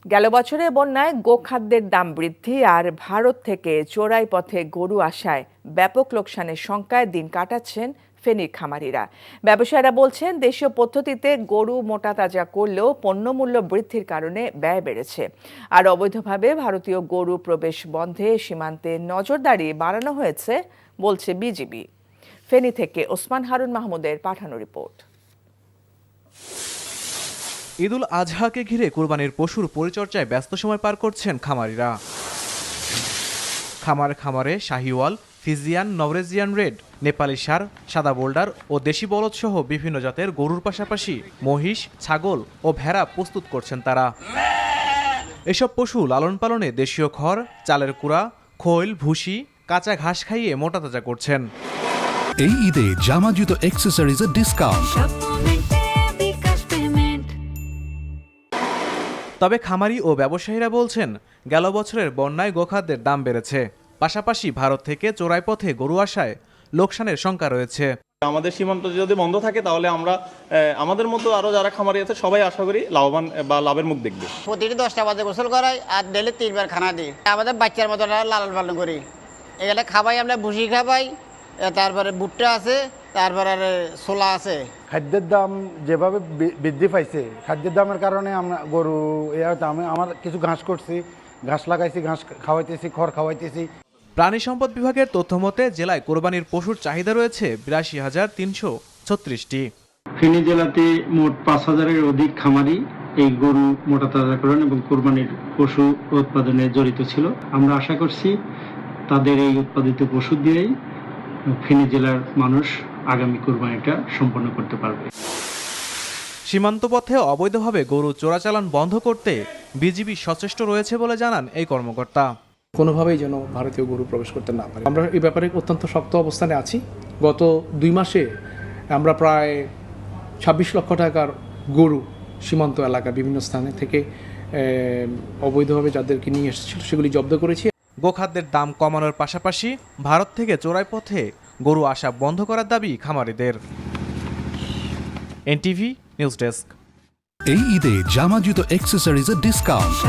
গেল বছরে বন্যায় গোখাদ্যের দাম বৃদ্ধি আর ভারত থেকে চোরাই পথে গরু আসায় ব্যাপক লোকসানের শঙ্কায় দিন কাটাচ্ছেন ফেনীর খামারিরা। ব্যবসায়ীরা বলছেন, দেশীয় পদ্ধতিতে গরু মোটা তাজা করলেও পণ্যমূল্য বৃদ্ধির কারণে ব্যয় বেড়েছে। আর অবৈধভাবে ভারতীয় গরু প্রবেশ বন্ধে সীমান্তে নজরদারি বাড়ানো হয়েছে বলছে বিজিবি। ফেনী থেকে ওসমান হারুন মাহমুদের পাঠানো রিপোর্ট। ঈদুল আজহাকে ঘিরে কুরবানির পশুর পরিচর্যায় ব্যস্ত সময় পার করছেন খামারিরা। খামারে শাহিওয়াল, ফিজিয়ান, নভরেজিয়ান রেড, নেপালি ষাঁড়, সাদা বোল্ডার ও দেশি বলদ সহ বিভিন্ন জাতের গরুর পাশাপাশি মহিষ, ছাগল ও ভেড়া প্রস্তুত করছেন তারা। এসব পশু লালন পালনে দেশীয় খড়, চালের কুড়া, খৈল, ভুসি, কাঁচা ঘাস খাইয়ে মোটা তাজা করছেন। এই ঈদে জামা জুতো অ্যাক্সেসরিজের ডিসকাউন্ট। তবে খামারি ও ব্যবসায়ীরা বলছেন, গেল বছরের বন্যায় গোখাদ্যের দাম বেড়েছে। পাশাপাশি ভারত থেকে চোরাই পথে গরু আসায় লোকসানের শঙ্কা রয়েছে। আমাদের সীমান্ত যদি বন্ধ থাকে তাহলে আমরা আমাদের মতো আরো যারা খামারি আছে সবাই আশা করি লাভবান বা লাভের মুখ দেখবে। প্রতিদিন 10টা বাজে গোসল করাই আর ডেলি 3 বার খানা দিই। আমাদের বাচ্চার মতো লালন পালন করি। এখানে খাবাই আমরা ভুসি খাবাই, তারপরে ভুট্টা আছে, তারপরে ছোলা আছে। খাদ্যের দাম যেভাবে বৃদ্ধি পাইছে, খাদ্যের দামের কারণে আমরা গরু আমার কিছু ঘাস করছি, ঘাস লাগাইছি, ঘাস খাওয়াইতেছি, খড় খাওয়াইতেছি। প্রাণী সম্পদ বিভাগের তথ্য মতে জেলায় কোরবানির পশুর চাহিদা রয়েছে ৮২,৩36টি। ফেনী জেলাতে মোট ৫,০০০-এর অধিক খামারি এই গরু মোটা তাজাকরণ এবং কোরবানির পশু উৎপাদনে জড়িত ছিল। আমরা আশা করছি তাদের এই উৎপাদিত পশু দিয়েই ফেনী জেলার মানুষ আগামী কোরবানিটা সম্পন্ন করতে পারবে। সীমান্ত পথে অবৈধভাবে গরু চোরাচালান বন্ধ করতে বিজিবি সচেষ্ট রয়েছে বলে জানান এই কর্মকর্তা। কোনোভাবেই যেন ভারতীয় গরু প্রবেশ করতে না পারে। আমরা এই ব্যাপারে অত্যন্ত শক্ত অবস্থানে আছি। গত 2 মাসে আমরা প্রায় 26 লক্ষ টাকার গরু সীমান্ত এলাকা বিভিন্ন স্থানে থেকে অবৈধভাবে যাদেরকে নিয়ে এসেছিল সেগুলি জব্দ করেছি। গোখাদ্যের দাম কমানোর পাশাপাশি ভারত থেকে চোরাই পথে গরু আসা বন্ধ করার দাবি খামারিদের। NTV news desk. এই ঈদে জামা জুতো অ্যাক্সেসরিজের ডিসকাউন্ট।